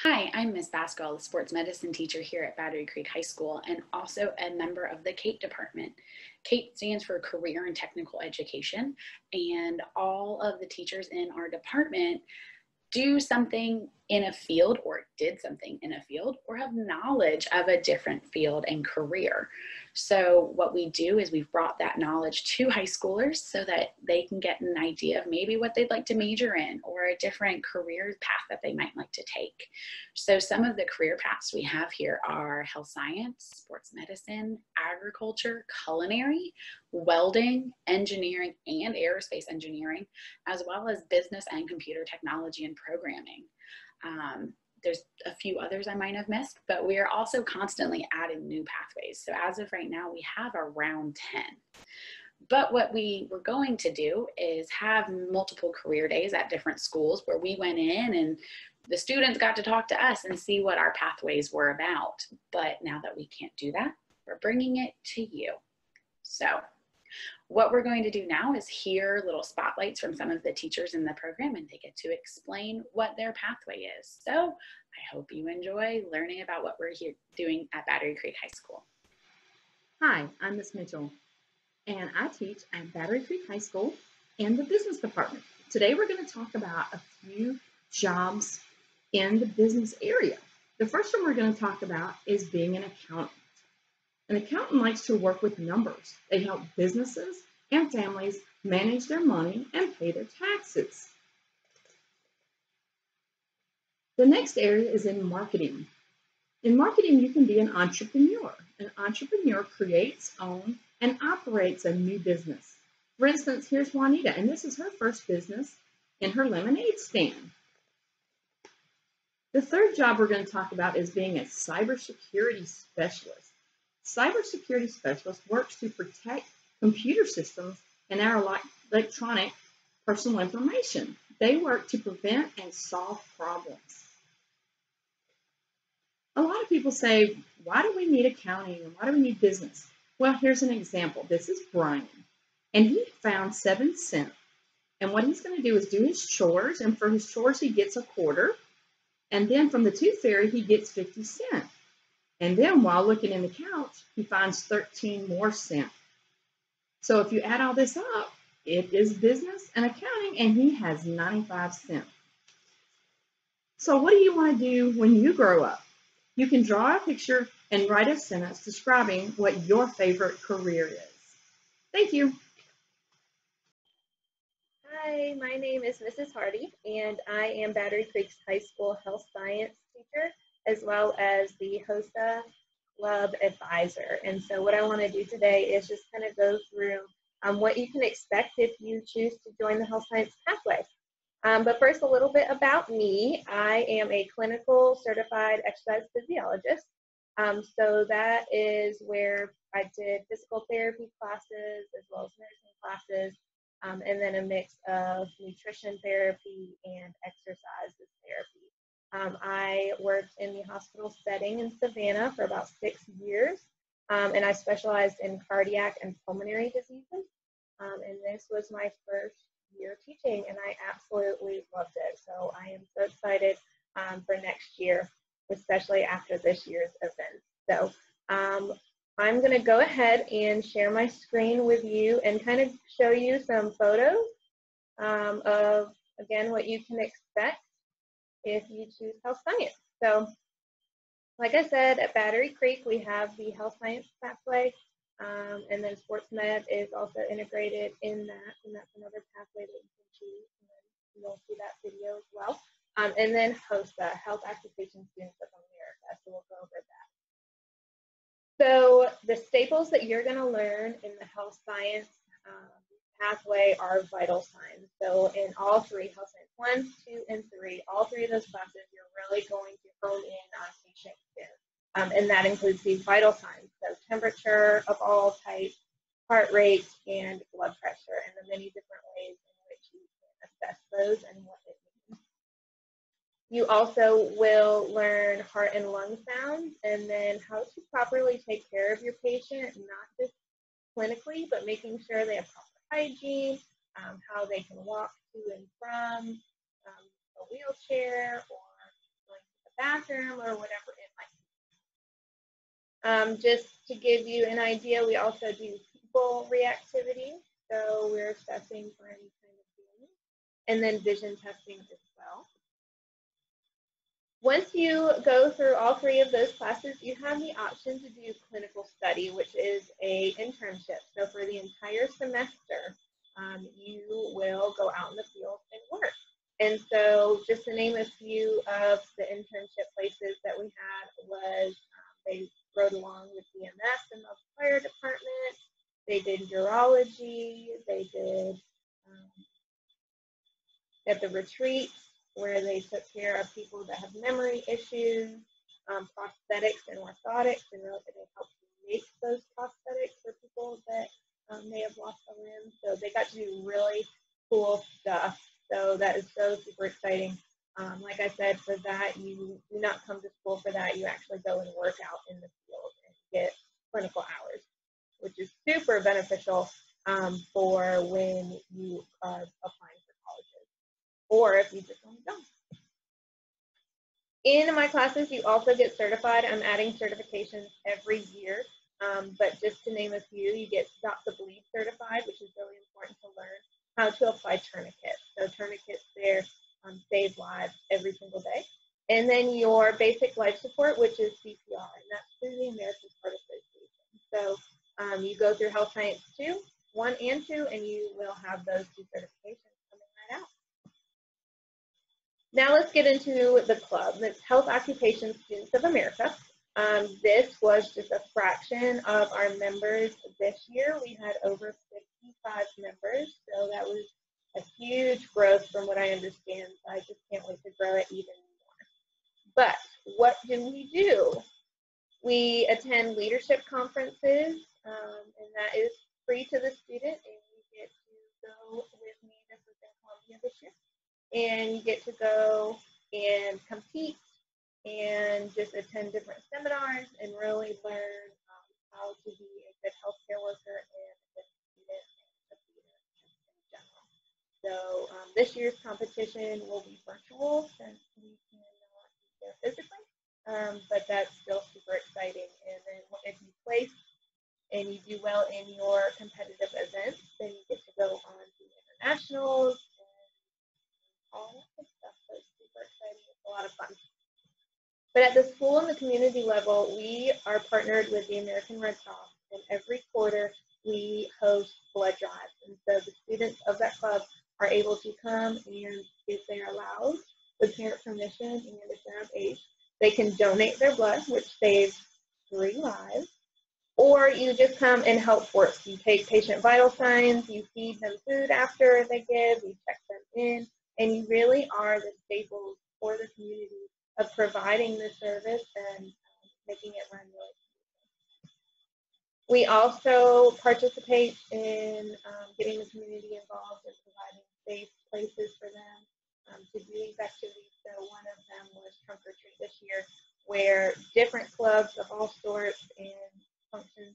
Hi, I'm Miss Bascal, a sports medicine teacher here at Battery Creek High School and also a member of the CATE department. CATE stands for Career and Technical Education, and all of the teachers in our department do something in a field or did something in a field or have knowledge of a different field and career. So what we do is we've brought that knowledge to high schoolers so that they can get an idea of maybe what they'd like to major in or a different career path that they might like to take. So some of the career paths we have here are health science, sports medicine, agriculture, culinary, welding, engineering, and aerospace engineering, as well as business and computer technology and programming. There's a few others I might have missed, but we are also constantly adding new pathways. So as of right now, we have around 10. But what we were going to do is have multiple career days at different schools where we went in and the students got to talk to us and see what our pathways were about. But now that we can't do that, we're bringing it to you. So what we're going to do now is hear little spotlights from some of the teachers in the program, and they get to explain what their pathway is. So I hope you enjoy learning about what we're here doing at Battery Creek High School. Hi, I'm Miss Mitchell, and I teach at Battery Creek High School in the business department. Today we're going to talk about a few jobs in the business area. The first one we're going to talk about is being an accountant. An accountant likes to work with numbers. They help businesses and families manage their money and pay their taxes. The next area is in marketing. In marketing, you can be an entrepreneur. An entrepreneur creates, owns, and operates a new business. For instance, here's Juanita, and this is her first business in her lemonade stand. The third job we're going to talk about is being a cybersecurity specialist. Cybersecurity specialist works to protect computer systems and our electronic personal information. They work to prevent and solve problems. A lot of people say, why do we need accounting and why do we need business? Well, here's an example. This is Brian, and he found 7 cents. And what he's going to do is do his chores, and for his chores, he gets a quarter. And then from the tooth fairy, he gets 50 cents. And then while looking in the couch, he finds 13 more cents. So if you add all this up, it is business and accounting, and he has 95 cents. So what do you want to do when you grow up? You can draw a picture and write a sentence describing what your favorite career is. Thank you. Hi, my name is Mrs. Hardy, and I am Battery Creek's high school health science teacher, as well as the HOSA club advisor. And so what I want to do today is just kind of go through what you can expect if you choose to join the health science pathway. But first, a little bit about me. I am a clinical certified exercise physiologist. So that is where I did physical therapy classes as well as nursing classes, and then a mix of nutrition therapy and exercises therapy. I worked in the hospital setting in Savannah for about 6 years, and I specialized in cardiac and pulmonary diseases. And this was my first year teaching, and I absolutely loved it. So I am so excited for next year, especially after this year's event. So I'm going to go ahead and share my screen with you and kind of show you some photos of, again, what you can expect if you choose health science. So like I said, at Battery Creek, we have the health science pathway. And then sports med is also integrated in that, and that's another pathway that you can choose, and then you'll see that video as well. And then HOSA, Health Occupation Students of America, so we'll go over that. So the staples that you're going to learn in the health science pathway are vital signs. So in all three, health science 1, 2, and 3, all three of those classes, you're really going to hone in on patient care. And that includes these vital signs, so temperature of all types, heart rate, and blood pressure, and the many different ways in which you can assess those and what it means. You also will learn heart and lung sounds, and then how to properly take care of your patient, not just clinically, but making sure they have proper hygiene, how they can walk to and from a wheelchair or going to the bathroom or whatever it might be. Just to give you an idea, we also do people reactivity. So we're assessing for any kind of feeling, and then vision testing as well. Once you go through all three of those classes, you have the option to do clinical study, which is an internship. So for the entire semester, you will go out in the field and work. And so just to name a few of the internship places that we had was they rode along with EMS and the fire department. They did urology. They did at the retreats where they took care of people that have memory issues, prosthetics and orthotics, and really they helped make those prosthetics for people that may have lost a limb. So they got to do really cool stuff. So that is so super exciting. Like I said, for that, you do not come to school for that. You actually go and work out in the field and get clinical hours, which is super beneficial for when you are applying for colleges, or if you just want to go. In my classes, you also get certified. I'm adding certifications every year, but just to name a few, you get Stop the Bleed certified, which is really important to learn how to apply tourniquets. So tourniquets there save lives every single day. And then your basic life support, which is CPR, and that's through the American Heart Association. So you go through Health Science 2, 1 and 2, and you will have those 2 certifications coming right out. Now let's get into the club. It's Health Occupation Students of America. This was just a fraction of our members this year. We had over 55 members, so that was a huge growth from what I understand. So I just can't wait to grow it even more. But what do? We attend leadership conferences, and that is free to the student, and you get to go with me. This was in Columbia this year. And you get to go and compete and just attend different seminars and really learn how to be a good healthcare worker and a good student and a leader in general. So this year's competition will be virtual since we cannot be there physically, but that's still super exciting. And then if you place and you do well in your competitive events, then you get to go on to internationals, all that good stuff. So it's super exciting. It's a lot of fun. But at the school and the community level, we are partnered with the American Red Cross, and every quarter we host blood drives. And so the students of that club are able to come, and if they're allowed, with parent permission, and if they're of age, they can donate their blood, which saves 3 lives. Or you just come and help work. You take patient vital signs, you feed them food after they give, you check them in, and you really are the staples for the community of providing the service and making it run really smoothly. We also participate in getting the community involved and providing safe places for them to do these activities. So one of them was Trunk or Treat this year, where different clubs of all sorts and functions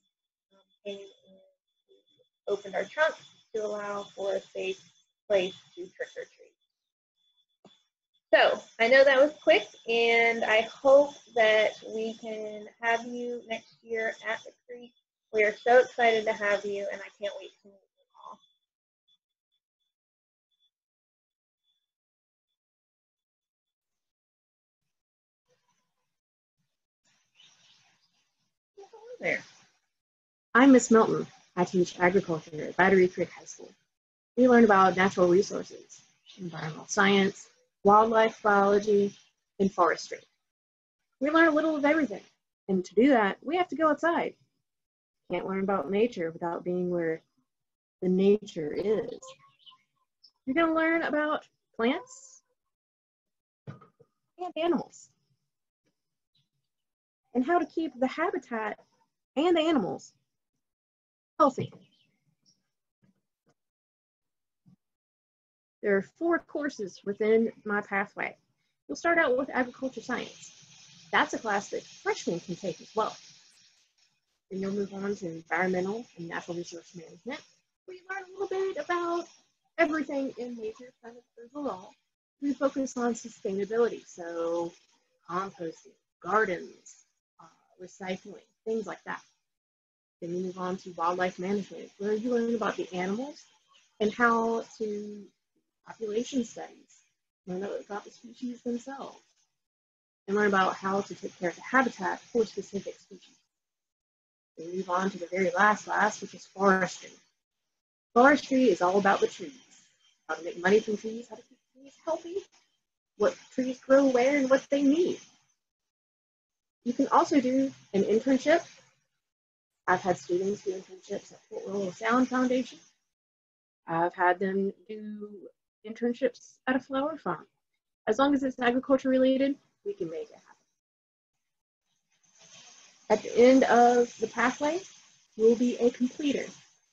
came and opened our trunks to allow for a safe place to trick or treat. So I know that was quick, and I hope that we can have you next year at the Creek. We are so excited to have you, and I can't wait to meet you all. Hello there. I'm Miss Milton. I teach agriculture at Battery Creek High School. We learn about natural resources, environmental science, wildlife biology, and forestry. We learn a little of everything, and to do that, we have to go outside. Can't learn about nature without being where the nature is. You're going to learn about plants and animals, and how to keep the habitat and the animals healthy. There are 4 courses within my pathway. We'll start out with agriculture science. That's a class that freshmen can take as well. Then you'll move on to environmental and natural resource management, where you learn a little bit about everything in nature kind of overall. We focus on sustainability, so composting, gardens, recycling, things like that. Then you move on to wildlife management, where you learn about the animals and how to population studies, learn about the species themselves, and learn about how to take care of the habitat for specific species. Then move on to the very last class, which is forestry. Forestry is all about the trees, how to make money from trees, how to keep trees healthy, what trees grow where, and what they need. You can also do an internship. I've had students do internships at Fort Rural Sound Foundation. I've had them do internships at a flower farm. As long as it's agriculture related, we can make it happen. At the end of the pathway, you will be a completer.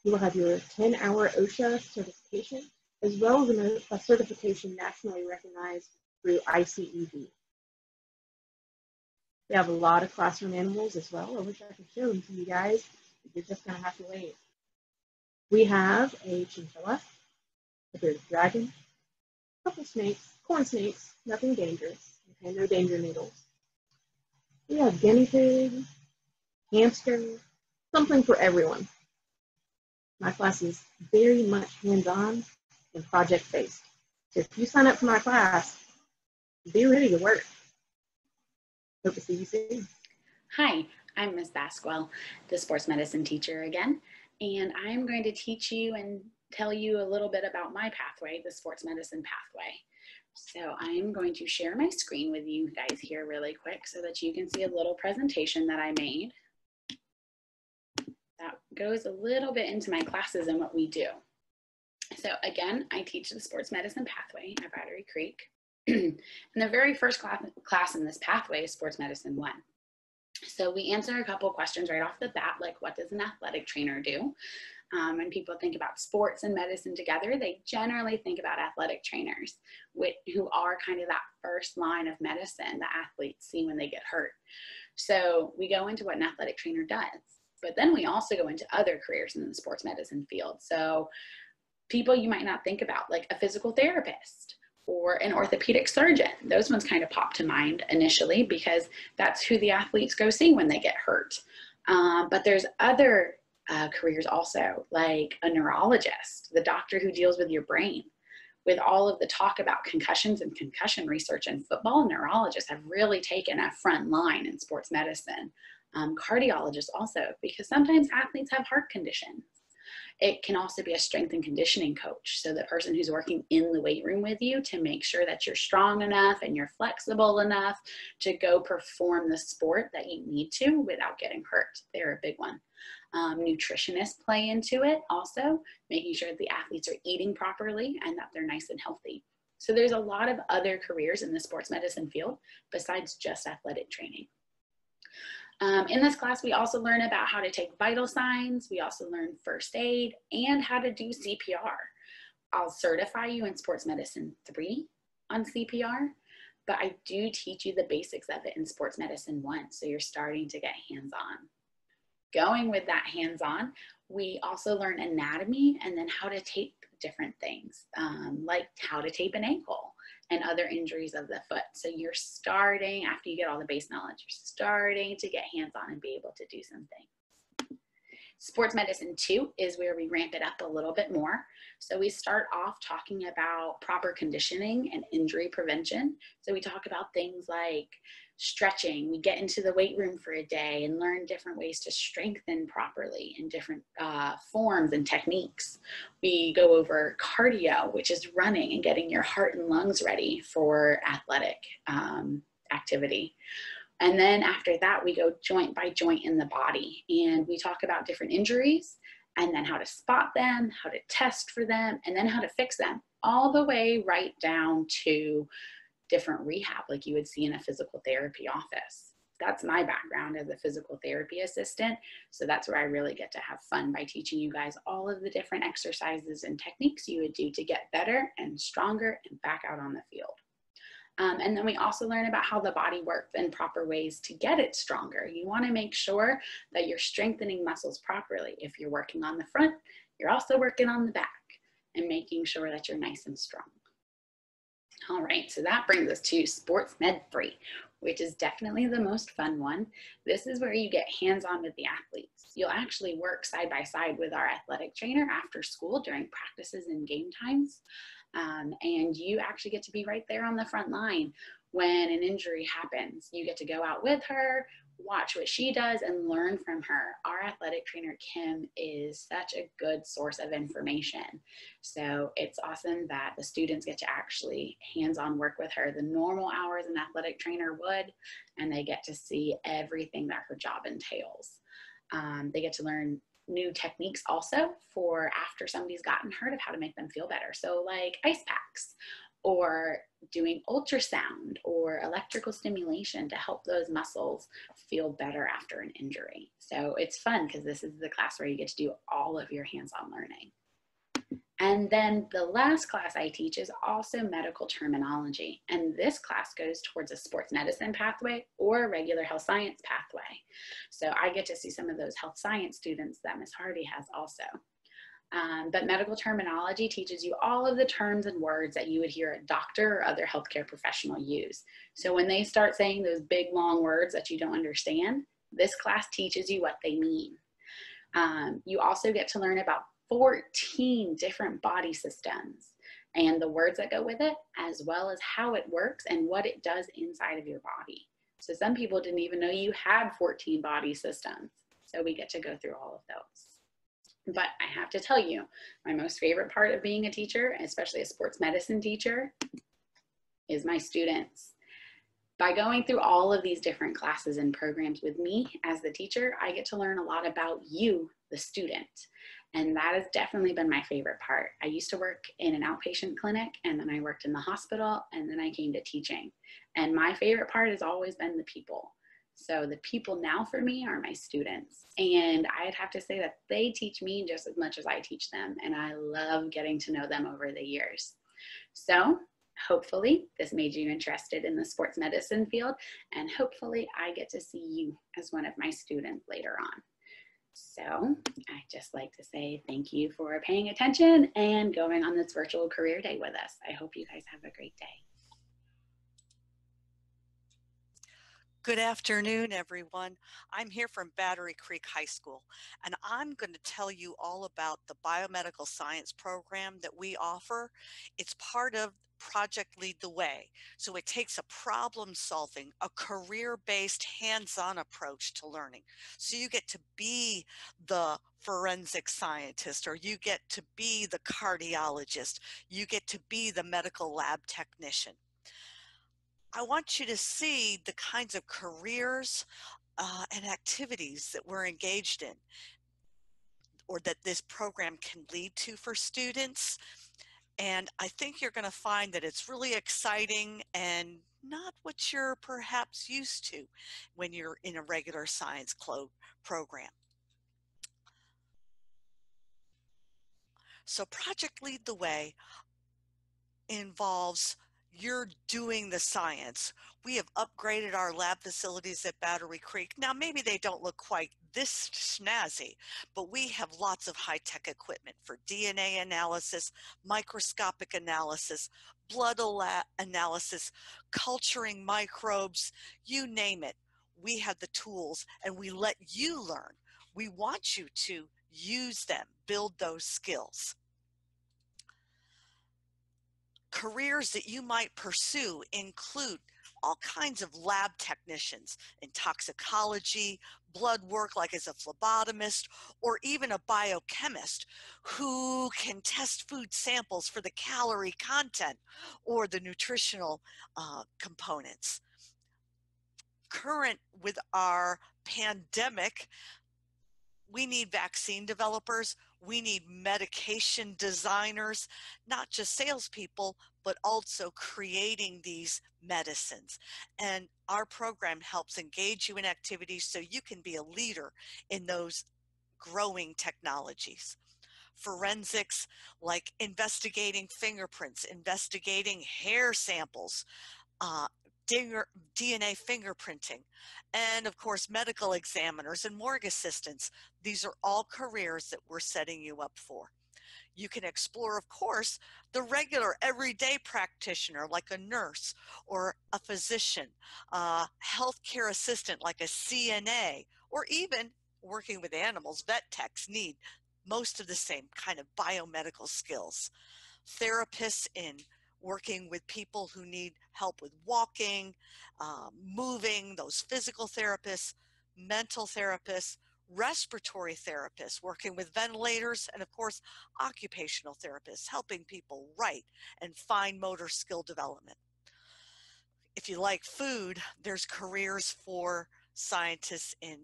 You will have your 10-hour OSHA certification, as well as a certification nationally recognized through ICED. We have a lot of classroom animals as well. I wish I could show them to you guys. You're just going to have to wait. We have a chinchilla, a bearded dragon, a couple snakes, corn snakes, nothing dangerous. Okay, no danger needles. We have guinea pig, hamster, something for everyone. My class is very much hands-on and project-based. So if you sign up for my class, be ready to work. Hope to see you soon. Hi, I'm Ms. Basquel, the sports medicine teacher again, and I'm going to teach you and tell you a little bit about my pathway, the sports medicine pathway. So I'm going to share my screen with you guys here really quick so that you can see a little presentation that I made that goes a little bit into my classes and what we do. So again, I teach the sports medicine pathway at Battery Creek. And the very first class in this pathway is Sports Medicine 1. So we answer a couple questions right off the bat, like what does an athletic trainer do? When people think about sports and medicine together, they generally think about athletic trainers, who are kind of that first line of medicine that athletes see when they get hurt. So we go into what an athletic trainer does, but then we also go into other careers in the sports medicine field. So people you might not think about, like a physical therapist or an orthopedic surgeon. Those ones kind of pop to mind initially because that's who the athletes go see when they get hurt. But there's other careers also, like a neurologist, the doctor who deals with your brain. With all of the talk about concussions and concussion research in football, neurologists have really taken a front line in sports medicine. Cardiologists also, because sometimes athletes have heart conditions. It can also be a strength and conditioning coach. So the person who's working in the weight room with you to make sure that you're strong enough and you're flexible enough to go perform the sport that you need to without getting hurt. They're a big one. Nutritionists play into it also, making sure that the athletes are eating properly and that they're nice and healthy. So there's a lot of other careers in the sports medicine field besides just athletic training. In this class, we also learn about how to take vital signs. We also learn first aid and how to do CPR. I'll certify you in Sports Medicine 3 on CPR, but I do teach you the basics of it in Sports Medicine 1, so you're starting to get hands-on. Going with that hands-on, we also learn anatomy and then how to tape different things, like how to tape an ankle and other injuries of the foot. So you're starting, after you get all the base knowledge, you're starting to get hands-on and be able to do something. Sports Medicine 2 is where we ramp it up a little bit more. So we start off talking about proper conditioning and injury prevention. So we talk about things like stretching. We get into the weight room for a day and learn different ways to strengthen properly in different forms and techniques. We go over cardio, which is running and getting your heart and lungs ready for athletic activity. And then after that, we go joint by joint in the body and we talk about different injuries and then how to spot them, how to test for them, and then how to fix them, all the way right down to different rehab like you would see in a physical therapy office. That's my background as a physical therapy assistant. So that's where I really get to have fun by teaching you guys all of the different exercises and techniques you would do to get better and stronger and back out on the field. And then we also learn about how the body works and proper ways to get it stronger. You want to make sure that you're strengthening muscles properly. If you're working on the front, you're also working on the back and making sure that you're nice and strong. All right, so that brings us to Sports Med 3, which is definitely the most fun one. This is where you get hands-on with the athletes. You'll actually work side by side with our athletic trainer after school during practices and game times. And you actually get to be right there on the front line when an injury happens. You get to go out with her, watch what she does, and learn from her. Our athletic trainer, Kim, is such a good source of information. So it's awesome that the students get to actually hands-on work with her the normal hours an athletic trainer would, and they get to see everything that her job entails. They get to learn new techniques also for after somebody's gotten hurt of how to make them feel better. So like ice packs, or doing ultrasound or electrical stimulation to help those muscles feel better after an injury. So it's fun because this is the class where you get to do all of your hands-on learning. And then the last class I teach is also medical terminology. And this class goes towards a sports medicine pathway or a regular health science pathway. So I get to see some of those health science students that Ms. Hardy has also. But medical terminology teaches you all of the terms and words that you would hear a doctor or other healthcare professional use. So when they start saying those big, long words that you don't understand, this class teaches you what they mean. You also get to learn about 14 different body systems and the words that go with it, as well as how it works and what it does inside of your body. So some people didn't even know you had 14 body systems. So we get to go through all of those. But I have to tell you, my most favorite part of being a teacher, especially a sports medicine teacher, is my students. By going through all of these different classes and programs with me as the teacher, I get to learn a lot about you, the student. And that has definitely been my favorite part. I used to work in an outpatient clinic, and then I worked in the hospital, and then I came to teaching. And my favorite part has always been the people. So the people now for me are my students. And I'd have to say that they teach me just as much as I teach them. And I love getting to know them over the years. So hopefully this made you interested in the sports medicine field. And hopefully I get to see you as one of my students later on. So I'd just like to say thank you for paying attention and going on this virtual career day with us. I hope you guys have a great day. Good afternoon, everyone. I'm here from Battery Creek High School, and I'm going to tell you all about the Biomedical Science program that we offer. It's part of Project Lead the Way. So it takes a problem-solving, a career-based, hands-on approach to learning. So you get to be the forensic scientist, or you get to be the cardiologist, you get to be the medical lab technician. I want you to see the kinds of careers and activities that we're engaged in, or that this program can lead to for students. And I think you're going to find that it's really exciting and not what you're perhaps used to when you're in a regular science program. So Project Lead the Way involves you're doing the science. We have upgraded our lab facilities at Battery Creek. Now, maybe they don't look quite this snazzy, but we have lots of high-tech equipment for DNA analysis, microscopic analysis, blood analysis, culturing microbes, you name it. We have the tools, and we let you learn. We want you to use them, build those skills. Careers that you might pursue include all kinds of lab technicians in toxicology, blood work like as a phlebotomist, or even a biochemist who can test food samples for the calorie content or the nutritional components. Current with our pandemic, we need vaccine developers, we need medication designers, not just salespeople, but also creating these medicines. And our program helps engage you in activities so you can be a leader in those growing technologies. Forensics, like investigating fingerprints, investigating hair samples, DNA fingerprinting, and of course medical examiners and morgue assistants. These are all careers that we're setting you up for. You can explore, of course, the regular everyday practitioner like a nurse or a physician, a healthcare assistant like a CNA, or even working with animals. Vet techs need most of the same kind of biomedical skills. Therapists in working with people who need help with walking, moving, those physical therapists, mental therapists, respiratory therapists working with ventilators, and of course, occupational therapists helping people write and fine motor skill development. If you like food, there's careers for scientists in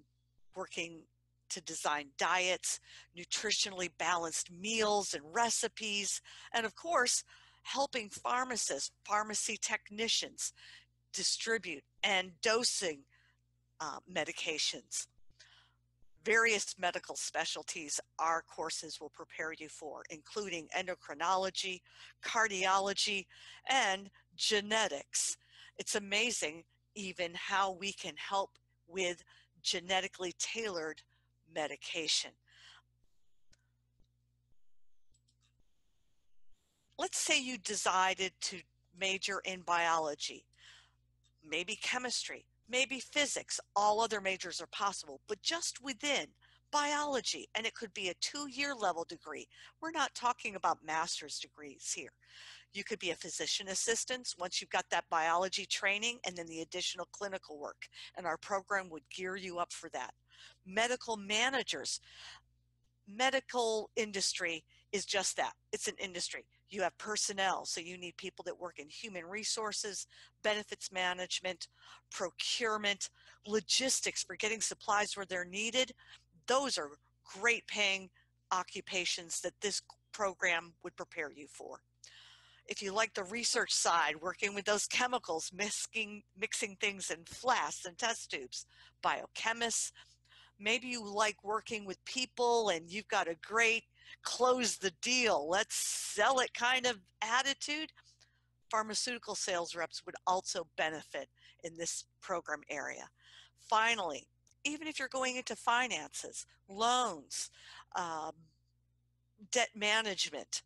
working to design diets, nutritionally balanced meals and recipes, and of course, helping pharmacists, pharmacy technicians distribute and dosing medications. Various medical specialties our courses will prepare you for, including endocrinology, cardiology, and genetics. It's amazing even how we can help with genetically tailored medication. Let's say you decided to major in biology, maybe chemistry, maybe physics. All other majors are possible, but just within biology, and it could be a 2-year level degree. We're not talking about master's degrees here. You could be a physician assistant once you've got that biology training and then the additional clinical work, and our program would gear you up for that. Medical managers. Medical industry is just that. It's an industry. You have personnel, so you need people that work in human resources, benefits management, procurement, logistics for getting supplies where they're needed. Those are great paying occupations that this program would prepare you for. If you like the research side, working with those chemicals, mixing things in flasks and test tubes, biochemists. Maybe you like working with people and you've got a great close the deal, let's sell it kind of attitude. Pharmaceutical sales reps would also benefit in this program area. Finally, even if you're going into finances, loans, debt management,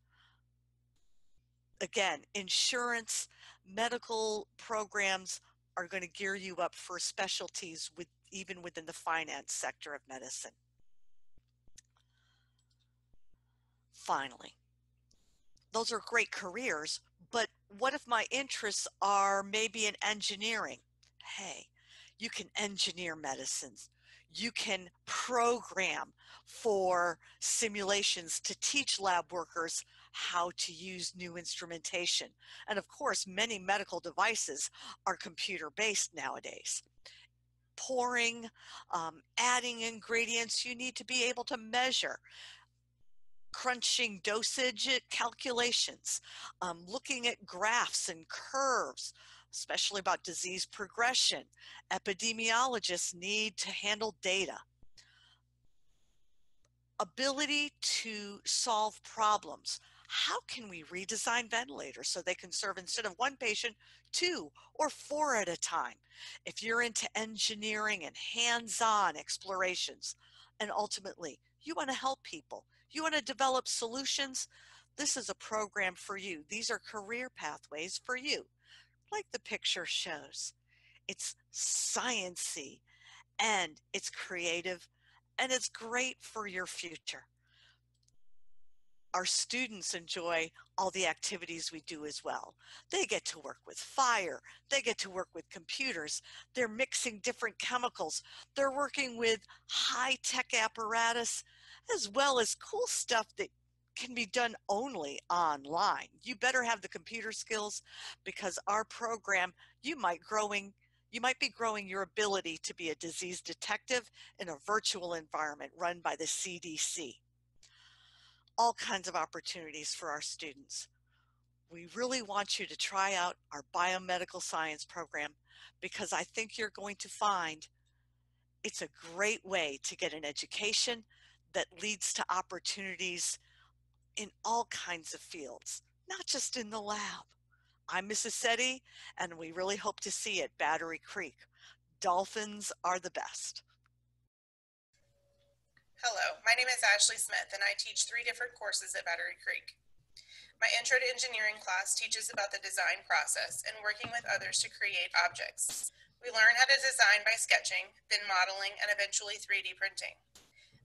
again, insurance, medical programs are going to gear you up for specialties even within the finance sector of medicine. Finally, those are great careers, but what if my interests are maybe in engineering? Hey, you can engineer medicines. You can program for simulations to teach lab workers how to use new instrumentation. And of course, many medical devices are computer-based nowadays. Pouring, adding ingredients, you need to be able to measure. Crunching dosage calculations, looking at graphs and curves, especially about disease progression. Epidemiologists need to handle data. Ability to solve problems. How can we redesign ventilators so they can serve, instead of 1 patient, 2 or 4 at a time? If you're into engineering and hands-on explorations, and ultimately you want to help people, you want to develop solutions, this is a program for you. These are career pathways for you, like the picture shows. It's science-y and it's creative and it's great for your future. Our students enjoy all the activities we do as well. They get to work with fire. They get to work with computers. They're mixing different chemicals. They're working with high-tech apparatus, as well as cool stuff that can be done only online. You better have the computer skills, because our program, you might be growing your ability to be a disease detective in a virtual environment run by the CDC. All kinds of opportunities for our students. We really want you to try out our Biomedical Science program, because I think you're going to find it's a great way to get an education that leads to opportunities in all kinds of fields, not just in the lab. I'm Mrs. Setti, and we really hope to see you at Battery Creek. Dolphins are the best. Hello, my name is Ashley Smith and I teach 3 different courses at Battery Creek. My Intro to Engineering class teaches about the design process and working with others to create objects. We learn how to design by sketching, then modeling, and eventually 3D printing.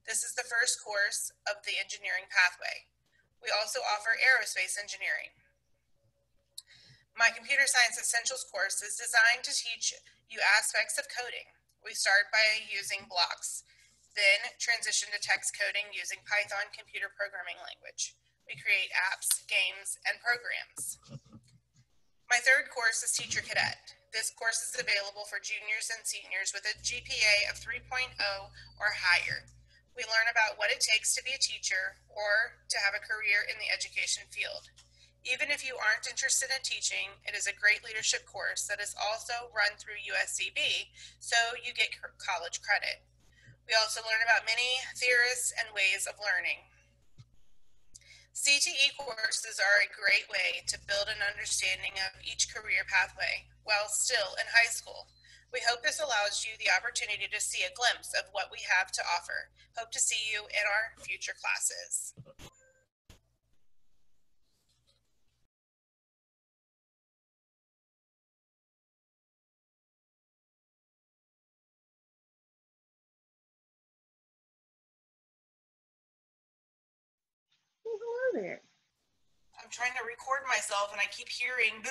This is the first course of the engineering pathway. We also offer aerospace engineering. My Computer Science Essentials course is designed to teach you aspects of coding. We start by using blocks, then transition to text coding using Python computer programming language. We create apps, games, and programs. My third course is Teacher Cadet. This course is available for juniors and seniors with a GPA of 3.0 or higher. We learn about what it takes to be a teacher or to have a career in the education field. Even if you aren't interested in teaching, it is a great leadership course that is also run through USCB, so you get college credit. We also learn about many theorists and ways of learning. CTE courses are a great way to build an understanding of each career pathway while still in high school. We hope this allows you the opportunity to see a glimpse of what we have to offer. Hope to see you in our future classes. Well, hello there. I'm trying to record myself and I keep hearing.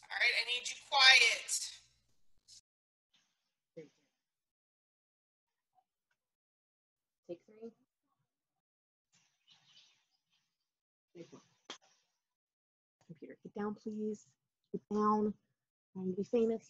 All right, I need you quiet. Take 3. Take 1. Computer, get down, please. Get down. Trying to be famous.